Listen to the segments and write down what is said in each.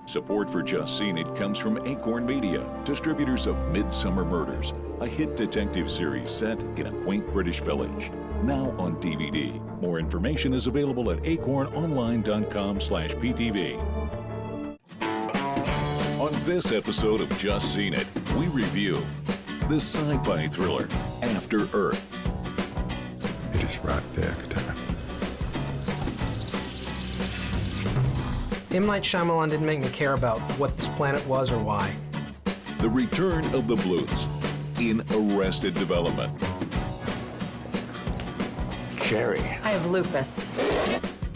Support for Just Seen It comes from Acorn Media, distributors of Midsummer Murders, a hit detective series set in a quaint British village. Now on DVD. More information is available at acornonline.com/PTV. On this episode of Just Seen It, we review the sci-fi thriller After Earth. It is right there, Katana. M. Night Shyamalan didn't make me care about what this planet was or why. The return of the Bluths in Arrested Development. Jerry. I have lupus.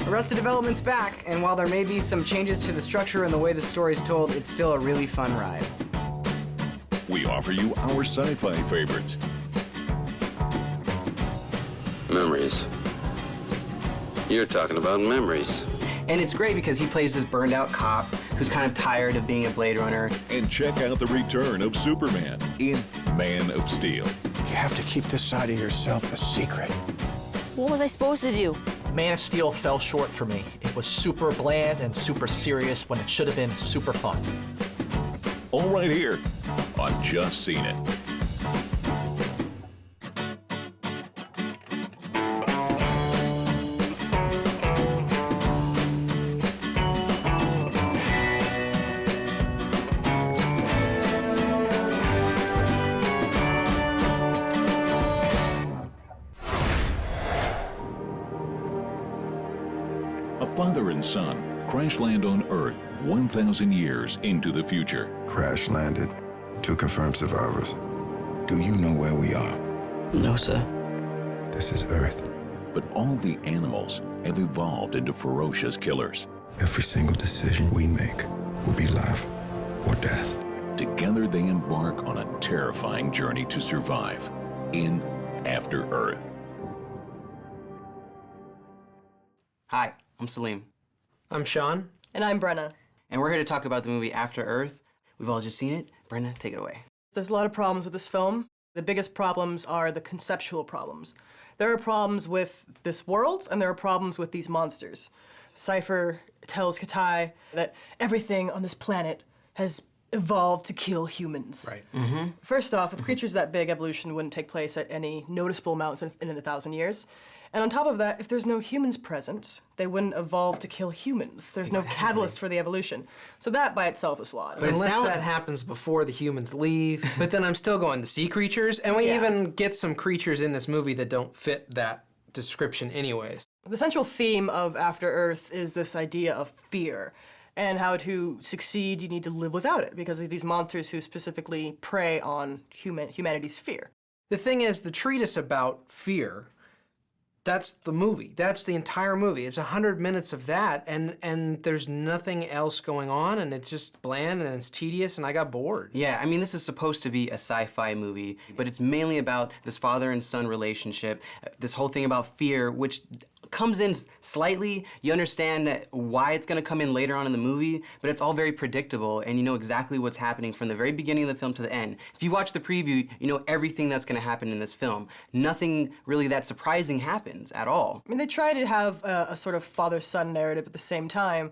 Arrested Development's back, and while there may be some changes to the structure and the way the story's told, it's still a really fun ride. We offer you our sci-fi favorites. Memories. You're talking about memories. And it's great because he plays this burned out cop who's kind of tired of being a Blade Runner. And check out the return of Superman in Man of Steel. You have to keep this side of yourself a secret. What was I supposed to do? Man of Steel fell short for me. It was super bland and super serious when it should have been super fun. All right here on Just Seen It. A father and son crash land on Earth 1,000 years into the future. Crash landed. 2 confirmed survivors. Do you know where we are? No, sir. This is Earth. But all the animals have evolved into ferocious killers. Every single decision we make will be life or death. Together they embark on a terrifying journey to survive in After Earth. Hi, I'm Salim. I'm Sean. And I'm Brenna. And we're here to talk about the movie After Earth. We've all just seen it. Brenna, take it away. There's a lot of problems with this film. The biggest problems are the conceptual problems. There are problems with this world, and there are problems with these monsters. Cypher tells Katai that everything on this planet has evolved to kill humans. Right. First off, with creatures that big, evolution wouldn't take place at any noticeable amount in 1,000 years. And on top of that, if there's no humans present, they wouldn't evolve to kill humans. There's no catalyst for the evolution. So that by itself is flawed. But unless that happens before the humans leave, but then I'm still going to sea creatures, and we even get some creatures in this movie that don't fit that description anyways. The central theme of After Earth is this idea of fear, and how to succeed, you need to live without it, because of these monsters who specifically prey on humanity's fear. The thing is, the treatise about fear, that's the movie. That's the entire movie. It's 100 minutes of that, and there's nothing else going on, and it's just bland, and it's tedious, and I got bored. Yeah, I mean, this is supposed to be a sci-fi movie, but it's mainly about this father and son relationship, this whole thing about fear, which comes in slightly. You understand that why it's going to come in later on in the movie, but it's all very predictable, and you know exactly what's happening from the very beginning of the film to the end. If you watch the preview, you know everything that's going to happen in this film. Nothing really that surprising happens at all. I mean, they try to have a sort of father-son narrative at the same time,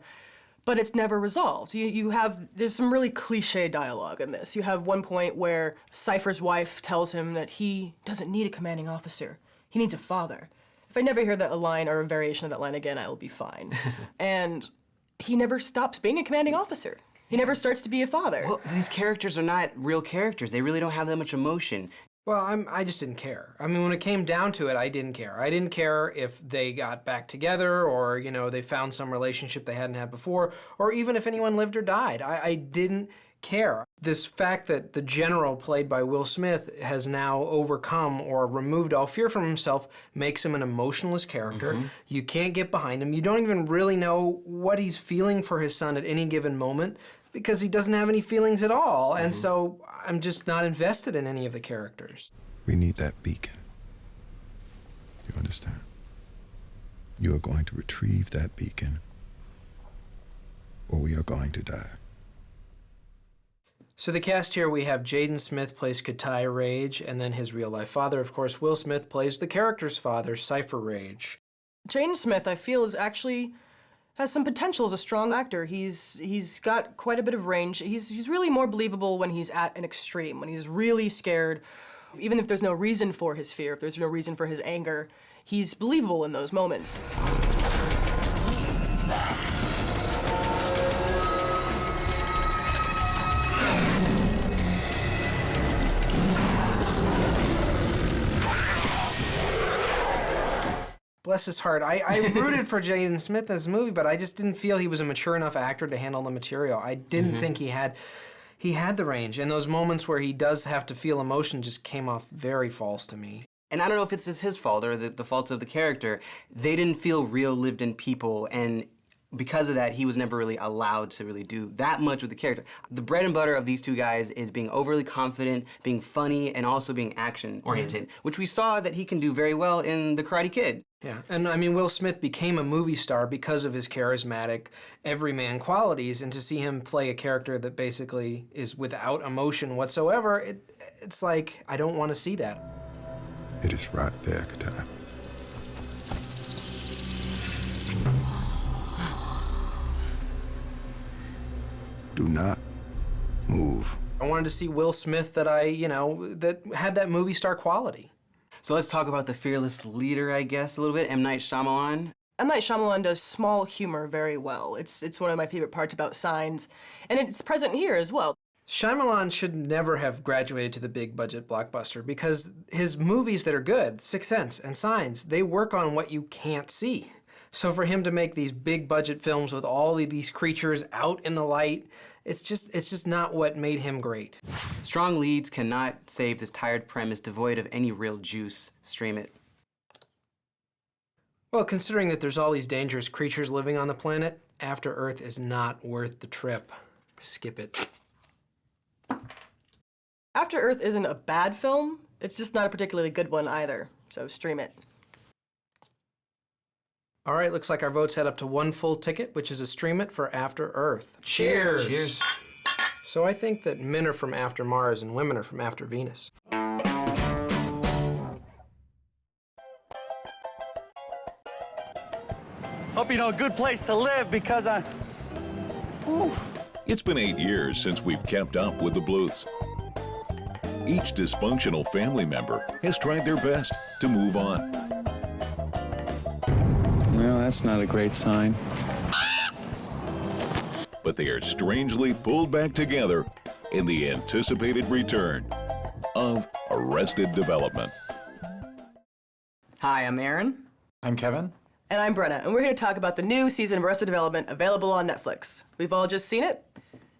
but it's never resolved. There's some really cliche dialogue in this. You have one point where Cypher's wife tells him that he doesn't need a commanding officer. He needs a father. If I never hear that line or a variation of that line again, I will be fine. And he never stops being a commanding officer. He never starts to be a father. Well, these characters are not real characters. They really don't have that much emotion. Well, I just didn't care. I mean, when it came down to it, I didn't care. I didn't care if they got back together or, you know, they found some relationship they hadn't had before, or even if anyone lived or died. I didn't care. This fact that the general, played by Will Smith, has now overcome or removed all fear from himself makes him an emotionless character. You can't get behind him. You don't even really know what he's feeling for his son at any given moment because he doesn't have any feelings at all. And so I'm just not invested in any of the characters. We need that beacon. You understand? You are going to retrieve that beacon, or we are going to die. So the cast here, we have Jaden Smith plays Katai Rage, and then his real-life father, of course, Will Smith plays the character's father, Cypher Rage. Jaden Smith, I feel, is actually has some potential as a strong actor. He's got quite a bit of range. He's really more believable when he's at an extreme, when he's really scared. Even if there's no reason for his fear, if there's no reason for his anger, he's believable in those moments. Bless his heart. I rooted for Jaden Smith in this movie, but I just didn't feel he was a mature enough actor to handle the material. I didn't think he had the range, and those moments where he does have to feel emotion just came off very false to me. And I don't know if it's his fault or the fault of the character. They didn't feel real, lived-in people, and because of that, he was never really allowed to really do that much with the character. The bread and butter of these two guys is being overly confident, being funny, and also being action-oriented, which we saw that he can do very well in The Karate Kid. Yeah, and I mean, Will Smith became a movie star because of his charismatic, everyman qualities, and to see him play a character that basically is without emotion whatsoever, it's like, I don't want to see that. It is right there, Katai. Do not move. I wanted to see Will Smith that that had that movie star quality. So let's talk about the fearless leader, I guess, a little bit, M. Night Shyamalan. M. Night Shyamalan does small humor very well. It's one of my favorite parts about Signs, and it's present here as well. Shyamalan should never have graduated to the big budget blockbuster because his movies that are good, Sixth Sense and Signs, they work on what you can't see. So for him to make these big budget films with all of these creatures out in the light, it's just not what made him great. Strong leads cannot save this tired premise devoid of any real juice. Stream it. Well, considering that there's all these dangerous creatures living on the planet, After Earth is not worth the trip. Skip it. After Earth isn't a bad film, it's just not a particularly good one either, so stream it. All right, looks like our votes head up to one full ticket, which is a stream it for After Earth. Cheers! Cheers. So I think that men are from after Mars and women are from after Venus. Hope you know a good place to live because I... Ooh. It's been 8 years since we've kept up with the Bluths. Each dysfunctional family member has tried their best to move on. Well, that's not a great sign. But they are strangely pulled back together in the anticipated return of Arrested Development. Hi, I'm Aaron. I'm Kevin. And I'm Brenna, and we're here to talk about the new season of Arrested Development available on Netflix. We've all just seen it.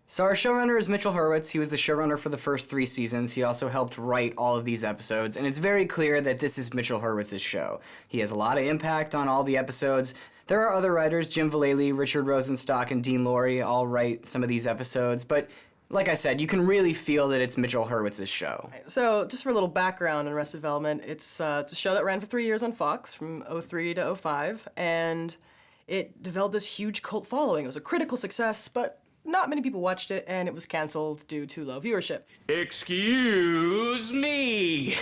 So our showrunner is Mitchell Hurwitz. He was the showrunner for the first 3 seasons. He also helped write all of these episodes, and it's very clear that this is Mitchell Hurwitz's show. He has a lot of impact on all the episodes. There are other writers, Jim Vallely, Richard Rosenstock, and Dean Lorey all write some of these episodes, but like I said, you can really feel that it's Mitchell Hurwitz's show. So just for a little background on Arrested Development, it's a show that ran for 3 years on Fox from 2003 to 2005, and it developed this huge cult following. It was a critical success, but not many people watched it, and it was canceled due to low viewership. Excuse me.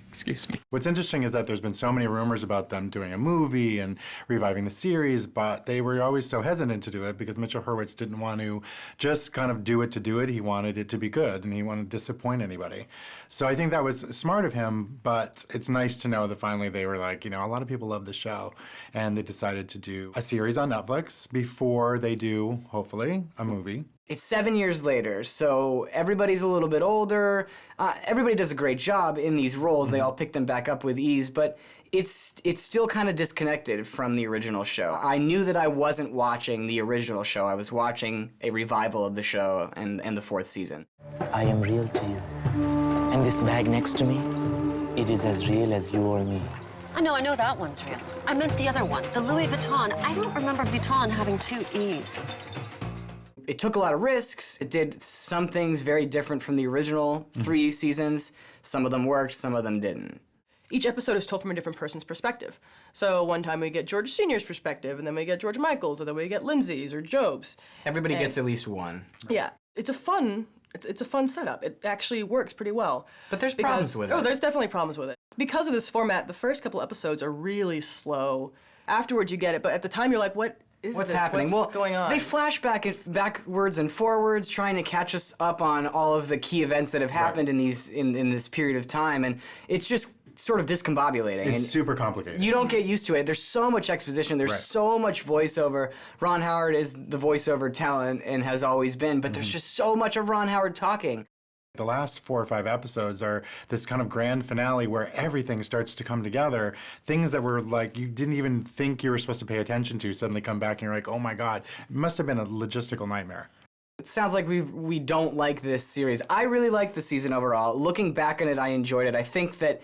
Excuse me. What's interesting is that there's been so many rumors about them doing a movie and reviving the series, but they were always so hesitant to do it because Mitchell Hurwitz didn't want to just kind of do it to do it. He wanted it to be good, and he wanted to disappoint anybody. So I think that was smart of him, but it's nice to know that finally they were like, you know, a lot of people love the show, and they decided to do a series on Netflix before they do, hopefully, a movie. It's 7 years later, so everybody's a little bit older. Everybody does a great job in these roles. They all pick them back up with ease, but it's still kind of disconnected from the original show. I knew that I wasn't watching the original show. I was watching a revival of the show and the 4th season. I am real to you. And this bag next to me, it is as real as you or me. I know that one's real. I meant the other one, the Louis Vuitton. I don't remember Vuitton having 2 E's. It took a lot of risks. It did some things very different from the original 3 seasons. Some of them worked, some of them didn't. Each episode is told from a different person's perspective. So one time we get George Sr.'s perspective, and then we get George Michael's, or then we get Lindsay's or Job's. Everybody gets at least one. Yeah. It's a fun It's a fun setup. It actually works pretty well. But there's problems with it. Oh, there's definitely problems with it. Because of this format, the first couple episodes are really slow. Afterwards, you get it, but at the time, you're like, what's happening? What's going on? They flash backwards and forwards, trying to catch us up on all of the key events that have happened in this period of time, and it's just sort of discombobulating. It's and super complicated. You don't get used to it. There's so much exposition. There's so much voiceover. Ron Howard is the voiceover talent and has always been, but there's just so much of Ron Howard talking. The last 4 or 5 episodes are this kind of grand finale where everything starts to come together. Things that were like you didn't even think you were supposed to pay attention to suddenly come back and you're like, oh my God. It must have been a logistical nightmare. It sounds like we don't like this series. I really liked the season overall. Looking back on it, I enjoyed it. I think that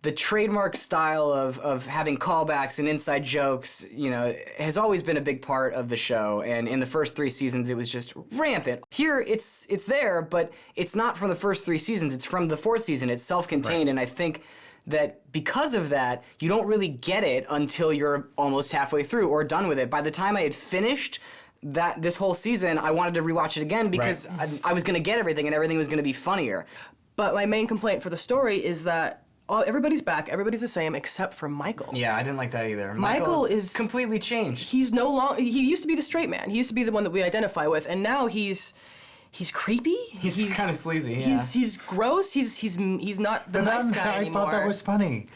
the trademark style of having callbacks and inside jokes, you know, has always been a big part of the show. And in the first 3 seasons, it was just rampant. Here, it's there, but it's not from the first 3 seasons. It's from the 4th season. It's self-contained, and I think that because of that, you don't really get it until you're almost halfway through or done with it. By the time I had finished this whole season, I wanted to rewatch it again because I was going to get everything, and everything was going to be funnier. But my main complaint for the story is that everybody's back, everybody's the same, except for Michael. Yeah, I didn't like that either. Michael is completely changed. He's no longer. He used to be the straight man. He used to be the one that we identify with, and now he's creepy. He's kind of sleazy. Yeah. He's gross. He's not the nice guy anymore. I thought that was funny.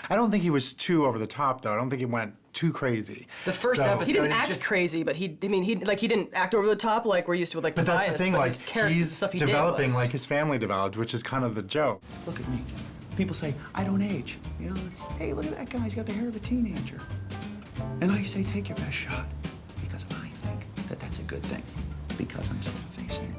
I don't think he was too over the top, though. I don't think he went too crazy. The first episode, he didn't act crazy, but he didn't act over the top like we're used to with like. But that's the thing, like he's stuff he developing did was, like his family developed, which is kind of the joke. Look at me. People say, I don't age. You know, hey, look at that guy. He's got the hair of a teenager. And I say, take your best shot. Because I think that that's a good thing. Because I'm self-effacing.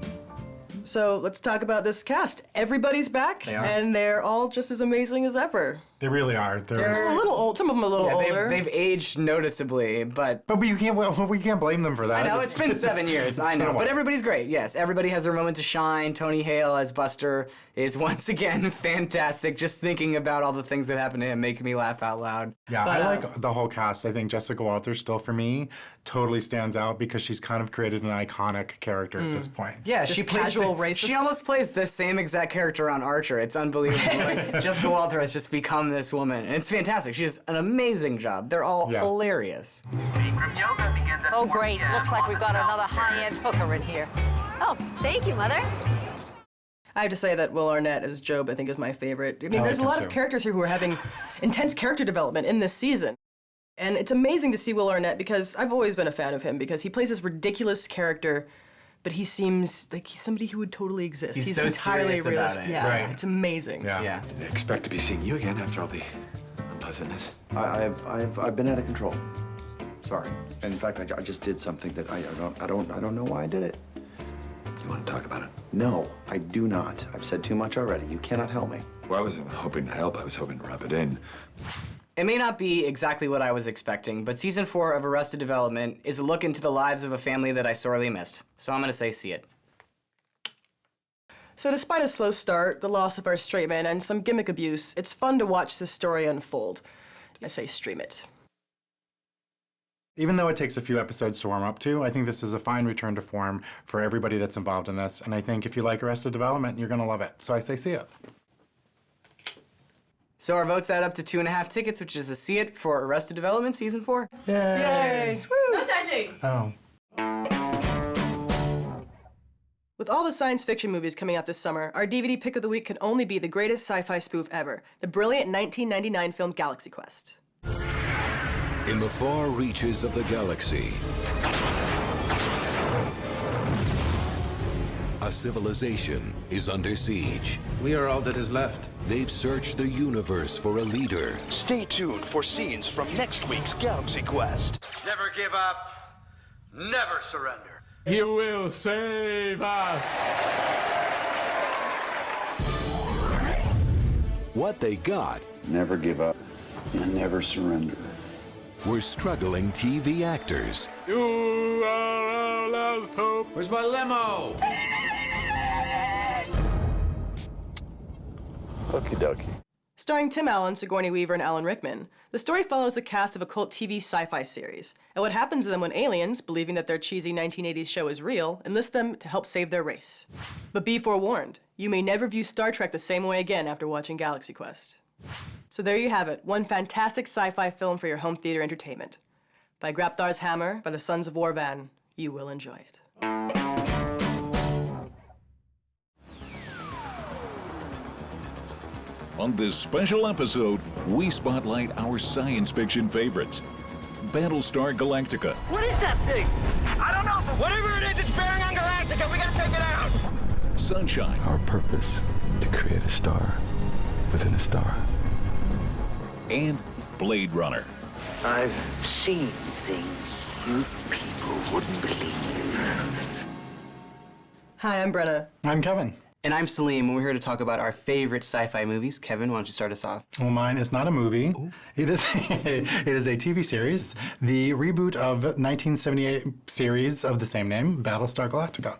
So let's talk about this cast. Everybody's back, They are. and they're all just as amazing as ever. They really are. They're a little old. Some of them a little older. They've aged noticeably, but we can't blame them for that. I know it's been 7 years. I know, but everybody's great. Yes, everybody has their moment to shine. Tony Hale as Buster is once again fantastic. Just thinking about all the things that happened to him making me laugh out loud. Yeah, I like the whole cast. I think Jessica Walters still, for me, totally stands out because she's kind of created an iconic character at this point. Yeah, she plays casual racist. She almost plays the same exact character on Archer. It's unbelievable. Like, Jessica Walters has just become this woman, and it's fantastic. She does an amazing job. They're all hilarious. Oh, great. Looks like we've got another high-end hooker in here. Oh, thank you, Mother. I have to say that Will Arnett as Job, I think, is my favorite. I mean, there's a lot of characters here who are having intense character development in this season. And it's amazing to see Will Arnett because I've always been a fan of him because he plays this ridiculous character, but he seems like he's somebody who would totally exist. He's so entirely serious about realistic. it. Yeah, Right. it's amazing. Yeah. I expect to be seeing you again after all the unpleasantness. I've been out of control. Sorry. And in fact, I just did something that I don't know why I did it. You want to talk about it? No, I do not. I've said too much already. You cannot help me. Well, I wasn't hoping to help. I was hoping to rub it in. It may not be exactly what I was expecting, but season 4 of Arrested Development is a look into the lives of a family that I sorely missed. So I'm gonna say see it. So despite a slow start, the loss of our straight man, and some gimmick abuse, it's fun to watch this story unfold. I say stream it. Even though it takes a few episodes to warm up to, I think this is a fine return to form for everybody that's involved in this. And I think if you like Arrested Development, you're gonna love it. So I say see it. So our votes add up to 2.5 tickets, which is a see it for Arrested Development season 4. Yay! No touching. Oh. With all the science fiction movies coming out this summer, our DVD pick of the week can only be the greatest sci-fi spoof ever, the brilliant 1999 film Galaxy Quest. In the far reaches of the galaxy, a civilization is under siege. We are all that is left. They've searched the universe for a leader. Stay tuned for scenes from next week's Galaxy Quest. Never give up. Never surrender. He will save us. What they got Never give up and never surrender. were struggling TV actors. You are our last hope. Where's my limo? Okie dokie. Starring Tim Allen, Sigourney Weaver, and Alan Rickman, the story follows the cast of a cult TV sci-fi series, and what happens to them when aliens, believing that their cheesy 1980s show is real, enlist them to help save their race. But be forewarned, you may never view Star Trek the same way again after watching Galaxy Quest. So there you have it, one fantastic sci-fi film for your home theater entertainment. By Grabthar's Hammer, by the Sons of Warvan, you will enjoy it. On this special episode, we spotlight our science fiction favorites. Battlestar Galactica, What is that thing? I don't know, but whatever it is, it's bearing on Galactica. We gotta take it out. Sunshine, Our purpose, to create a star within a star. and Blade Runner. I've seen things you people wouldn't believe. Hi, I'm Brenna. I'm Kevin. And I'm Salim, and we're here to talk about our favorite sci-fi movies. Kevin, why don't you start us off? Well, mine is not a movie. It is it is a TV series, the reboot of 1978 series of the same name, Battlestar Galactica.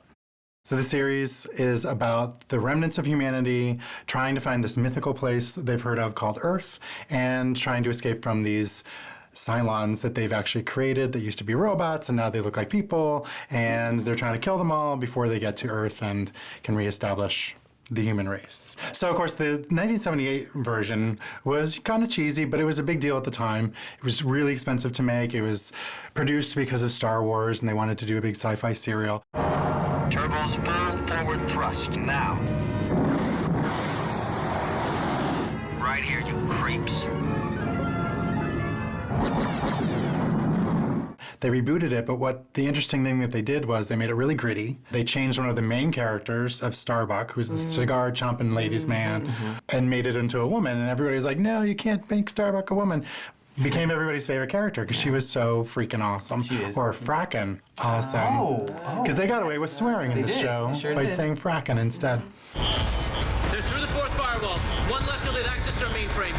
So the series is about the remnants of humanity trying to find this mythical place they've heard of called Earth and trying to escape from these Cylons that they've actually created that used to be robots and now they look like people, and they're trying to kill them all before they get to Earth and can reestablish the human race. So of course the 1978 version was kind of cheesy, but it was a big deal at the time. It was really expensive to make. It was produced because of Star Wars and they wanted to do a big sci-fi serial. Turbos full forward thrust now. Right here, you creeps. They rebooted it, but what the interesting thing that they did was they made it really gritty. They changed one of the main characters of Starbuck, who's the cigar chomping ladies man, and made it into a woman. And everybody was like, no, you can't make Starbuck a woman. Became everybody's favorite character because she was so freaking awesome. She is. Or frackin' awesome. Because they got away with swearing in this show by saying frackin' instead. They're through the fourth firewall. One left to lead access to our mainframe.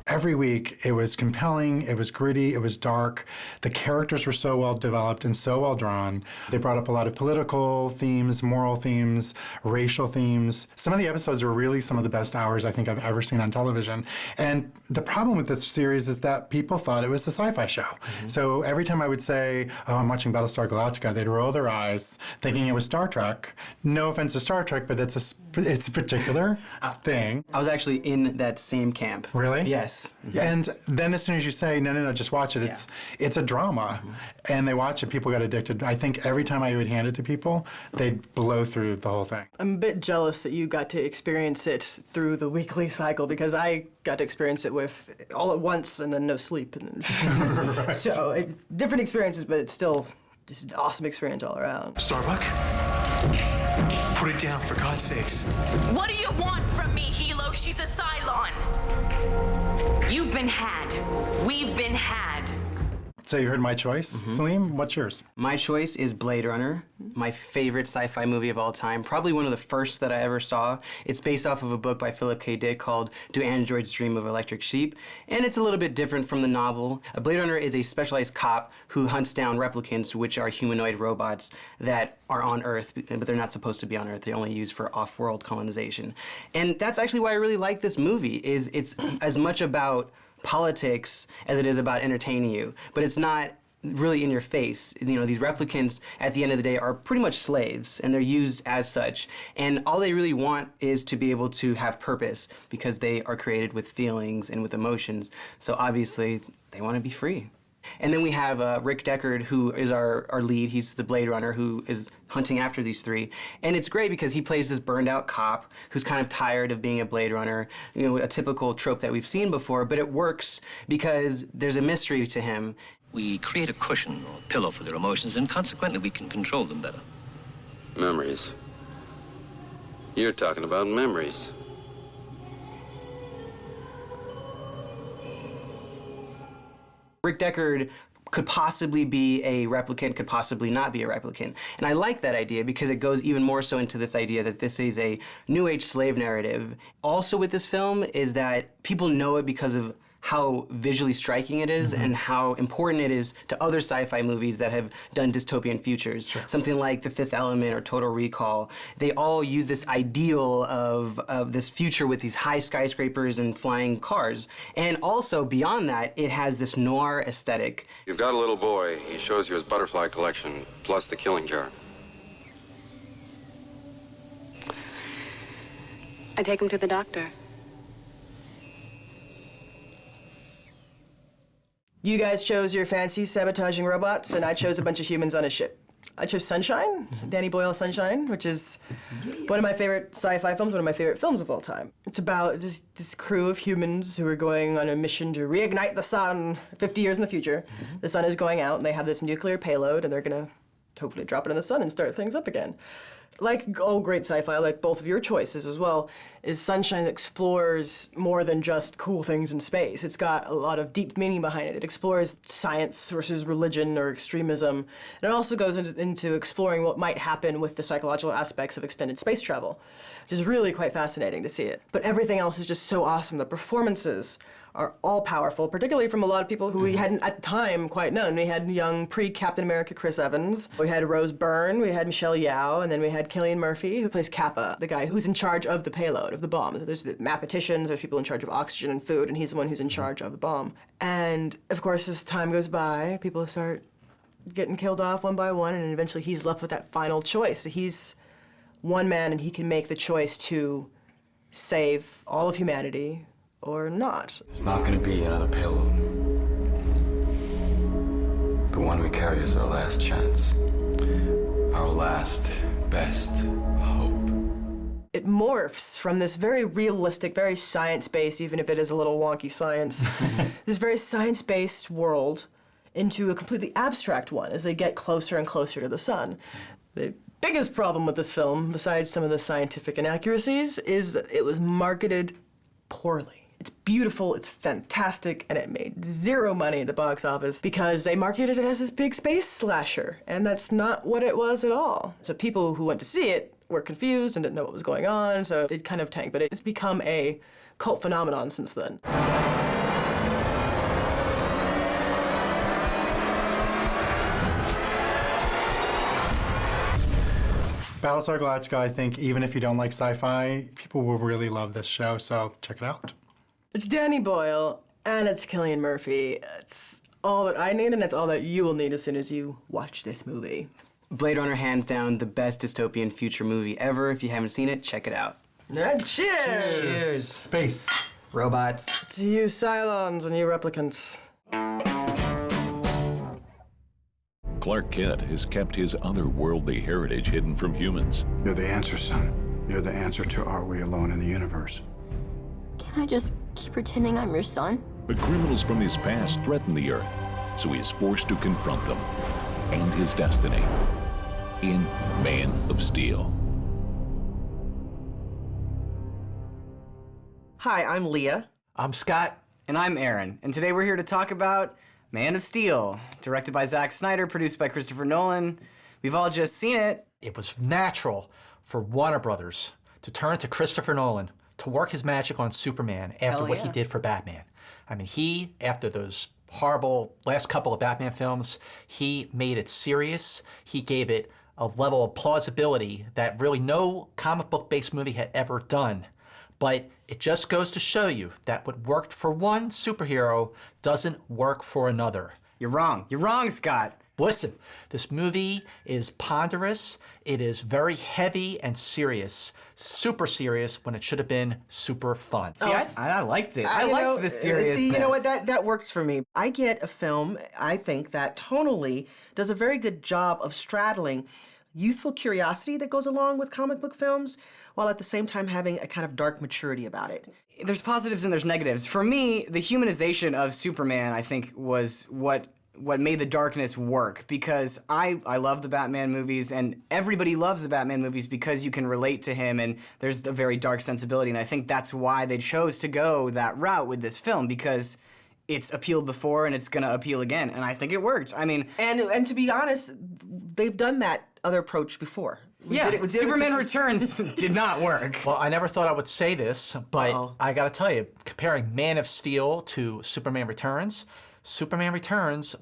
Every week, it was compelling, it was gritty, it was dark. The characters were so well developed and so well drawn. They brought up a lot of political themes, moral themes, racial themes. Some of the episodes were really some of the best hours I think I've ever seen on television. And the problem with this series is that people thought it was a sci-fi show. So every time I would say, oh, I'm watching Battlestar Galactica, they'd roll their eyes, thinking it was Star Trek. No offense to Star Trek, but it's a particular thing. I was actually in that same camp. Really? Yes. And then as soon as you say, no, just watch it, it's a drama. And they watch it, people got addicted. I think every time I would hand it to people, they'd blow through the whole thing. I'm a bit jealous that you got to experience it through the weekly cycle because I got to experience it with all at once and then no sleep. And Right. So different experiences, but it's still just an awesome experience all around. Starbuck, put it down for God's sakes. What do you want from me, Hilo? She's a Cylon. You've been had. We've been had. So you heard my choice. Salim, what's yours? My choice is Blade Runner, my favorite sci-fi movie of all time, probably one of the first that I ever saw. It's based off of a book by Philip K. Dick called Do Androids Dream of Electric Sheep? And it's a little bit different from the novel. A Blade Runner is a specialized cop who hunts down replicants, which are humanoid robots that are on Earth, but they're not supposed to be on Earth. They're only used for off-world colonization. And that's actually why I really like this movie, is it's as much about politics as it is about entertaining you, but it's not really in your face. You know, these replicants at the end of the day are pretty much slaves and they're used as such, and all they really want is to be able to have purpose because they are created with feelings and with emotions, so obviously they want to be free. And then we have Rick Deckard, who is our lead. He's the Blade Runner who is hunting after these three. And it's great because he plays this burned out cop who's kind of tired of being a Blade Runner, you know, a typical trope that we've seen before, but it works because there's a mystery to him. We create a cushion or pillow for their emotions, and consequently we can control them better. Memories. You're talking about memories. Rick Deckard could possibly be a replicant, could possibly not be a replicant. And I like that idea because it goes even more so into this idea that this is a New Age slave narrative. Also with this film is that people know it because of how visually striking it is and how important it is to other sci-fi movies that have done dystopian futures. Something like The Fifth Element or Total Recall. They all use this ideal of this future with these high skyscrapers and flying cars. And also, beyond that, it has this noir aesthetic. You've got a little boy. He shows you his butterfly collection, plus the killing jar. I take him to the doctor. You guys chose your fancy sabotaging robots, and I chose a bunch of humans on a ship. I chose Sunshine, Danny Boyle Sunshine, which is one of my favorite sci-fi films, one of my favorite films of all time. It's about this crew of humans who are going on a mission to reignite the sun 50 years in the future. The sun is going out, and they have this nuclear payload, and they're gonna hopefully drop it in the sun and start things up again. Like all great sci-fi, like both of your choices as well, is Sunshine explores more than just cool things in space. It's got a lot of deep meaning behind it. It explores science versus religion or extremism. And it also goes into exploring what might happen with the psychological aspects of extended space travel, which is really quite fascinating to see it. But everything else is just so awesome. The performances are all powerful, particularly from a lot of people who we hadn't at the time quite known. We had young pre-Captain America Chris Evans, we had Rose Byrne, we had Michelle Yeoh, and then we had Cillian Murphy, who plays Kappa, the guy who's in charge of the payload, of the bomb. There's the mathematicians, there's people in charge of oxygen and food, and he's the one who's in charge of the bomb. And of course, as time goes by, people start getting killed off one by one, and eventually he's left with that final choice. He's one man, and he can make the choice to save all of humanity, or not. There's not gonna be another payload. The one we carry is our last chance. Our last, best hope. It morphs from this very realistic, very science-based, even if it is a little wonky science, this very science-based world into a completely abstract one as they get closer and closer to the sun. The biggest problem with this film, besides some of the scientific inaccuracies, is that it was marketed poorly. It's beautiful, it's fantastic, and it made zero money at the box office because they marketed it as this big space slasher, and that's not what it was at all. So people who went to see it were confused and didn't know what was going on, so it kind of tanked, but it's become a cult phenomenon since then. Battlestar Galactica, I think, even if you don't like sci-fi, people will really love this show, so check it out. It's Danny Boyle, and it's Cillian Murphy. It's all that I need, and it's all that you will need as soon as you watch this movie. Blade Runner, hands down, the best dystopian future movie ever. If you haven't seen it, check it out. And cheers! Cheers. Space. Robots. To you Cylons and you replicants. Clark Kent has kept his otherworldly heritage hidden from humans. You're the answer, son. You're the answer to are we alone in the universe? Can I just keep pretending I'm your son? But criminals from his past threaten the Earth, so he is forced to confront them and his destiny in Man of Steel. Hi, I'm Leah. I'm Scott. And I'm Aaron. And today we're here to talk about Man of Steel, directed by Zack Snyder, produced by Christopher Nolan. We've all just seen it. It was natural for Warner Brothers to turn to Christopher Nolan to work his magic on Superman after what he did for Batman. I mean, he, after those horrible last couple of Batman films, he made it serious. He gave it a level of plausibility that really no comic book-based movie had ever done. But it just goes to show you that what worked for one superhero doesn't work for another. You're wrong. You're wrong, Scott. Listen, this movie is ponderous. It is very heavy and serious. Super serious when it should have been super fun. See, I liked it. I liked the seriousness. See, you know what? That works for me. I get a film, I think, that tonally does a very good job of straddling youthful curiosity that goes along with comic book films, while at the same time having a kind of dark maturity about it. There's positives and there's negatives. For me, the humanization of Superman, I think, was what made the darkness work, because I love the Batman movies, and everybody loves the Batman movies because you can relate to him, and there's a very dark sensibility, and I think that's why they chose to go that route with this film, because it's appealed before and it's gonna appeal again, and I think it worked. I mean... And to be honest, they've done that other approach before. Superman Returns did not work. Well, I never thought I would say this, but I gotta tell you, comparing Man of Steel to Superman Returns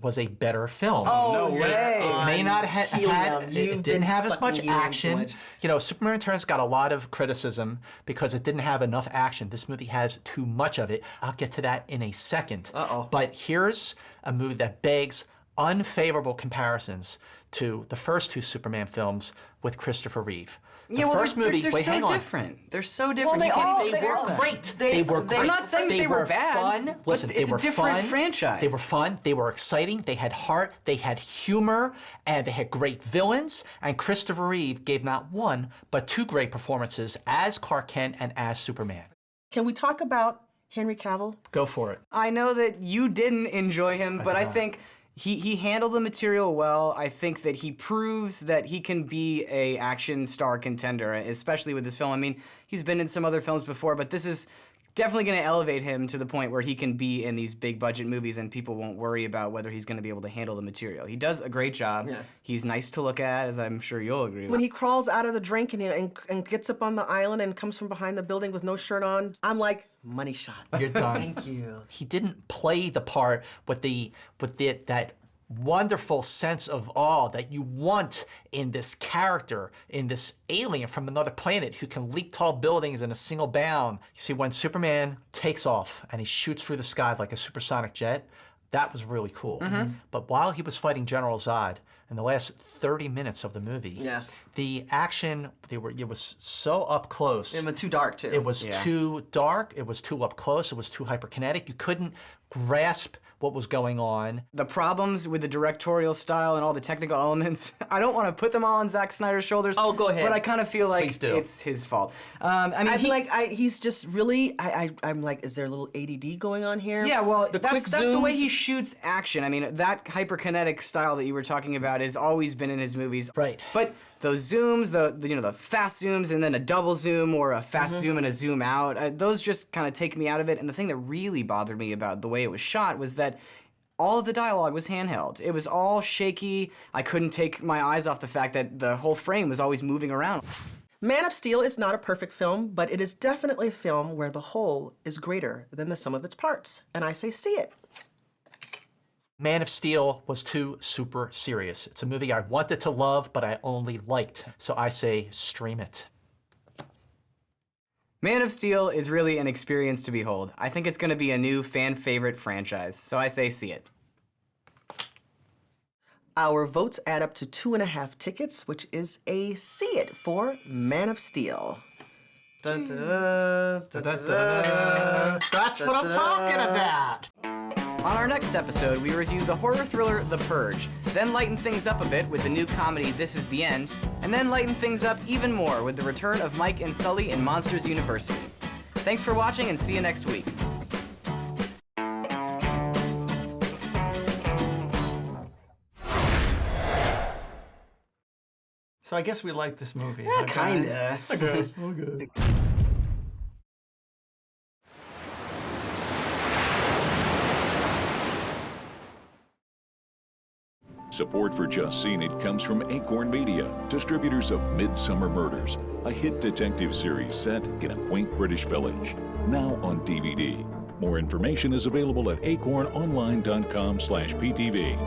was a better film. Oh, no way. It may not have had, it didn't have as much action. You know, Superman Returns got a lot of criticism because it didn't have enough action. This movie has too much of it. I'll get to that in a second. But here's a movie that begs unfavorable comparisons to the first two Superman films with Christopher Reeve. The first movie, they're wait, so hang on. different. They're so different. They were great. They were great. I'm not saying they were bad. Fun. Listen, it's they were a different fun. franchise. They were fun. They were exciting. They had heart. They had humor, and they had great villains. And Christopher Reeve gave not one but two great performances as Clark Kent and as Superman. Can we talk about Henry Cavill? Go for it. I know that you didn't enjoy him, but I think he handled the material well. I think that he proves that he can be a action star contender, especially with this film. I mean, he's been in some other films before, but this is definitely going to elevate him to the point where he can be in these big budget movies and people won't worry about whether he's going to be able to handle the material. He does a great job. Yeah. He's nice to look at, as I'm sure you'll agree with. When he crawls out of the drink and gets up on the island and comes from behind the building with no shirt on, I'm like, money shot. You're done. Thank you. He didn't play the part with that wonderful sense of awe that you want in this character, in this alien from another planet who can leap tall buildings in a single bound. You see, when Superman takes off and he shoots through the sky like a supersonic jet, that was really cool. But while he was fighting General Zod, in the last 30 minutes of the movie, the action, it was so up close. It was too dark, too. It was too dark, it was too up close, it was too hyperkinetic. You couldn't grasp what was going on. The problems with the directorial style and all the technical elements, I don't want to put them all on Zack Snyder's shoulders. Oh, go ahead. But I kind of feel like it's his fault. I mean, he's just really, I'm like, is there a little ADD going on here? Yeah, well, the that's quick zooms. the way he shoots action. I mean, that hyperkinetic style that you were talking about has always been in his movies. Right. But those zooms, the fast zooms and then a double zoom or a fast zoom and a zoom out, those just kind of take me out of it. And the thing that really bothered me about the way it was shot was that all of the dialogue was handheld. It was all shaky. I couldn't take my eyes off the fact that the whole frame was always moving around. Man of Steel is not a perfect film, but it is definitely a film where the whole is greater than the sum of its parts. And I say see it. Man of Steel was too super serious. It's a movie I wanted to love, but I only liked. So I say stream it. Man of Steel is really an experience to behold. I think it's going to be a new fan favorite franchise, so I say see it. Our votes add up to 2.5 tickets, which is a see it for Man of Steel. Dun, dun, dun, dun, dun, dun, That's what I'm talking about. On our next episode, we review the horror thriller The Purge, then lighten things up a bit with the new comedy This Is the End, and then lighten things up even more with the return of Mike and Sully in Monsters University. Thanks for watching and see you next week. So I guess we like this movie. Yeah, huh, kinda. I guess. We're good. Support for Just Seen It comes from Acorn Media, distributors of Midsummer Murders, a hit detective series set in a quaint British village. Now on DVD. More information is available at acornonline.com/PTV.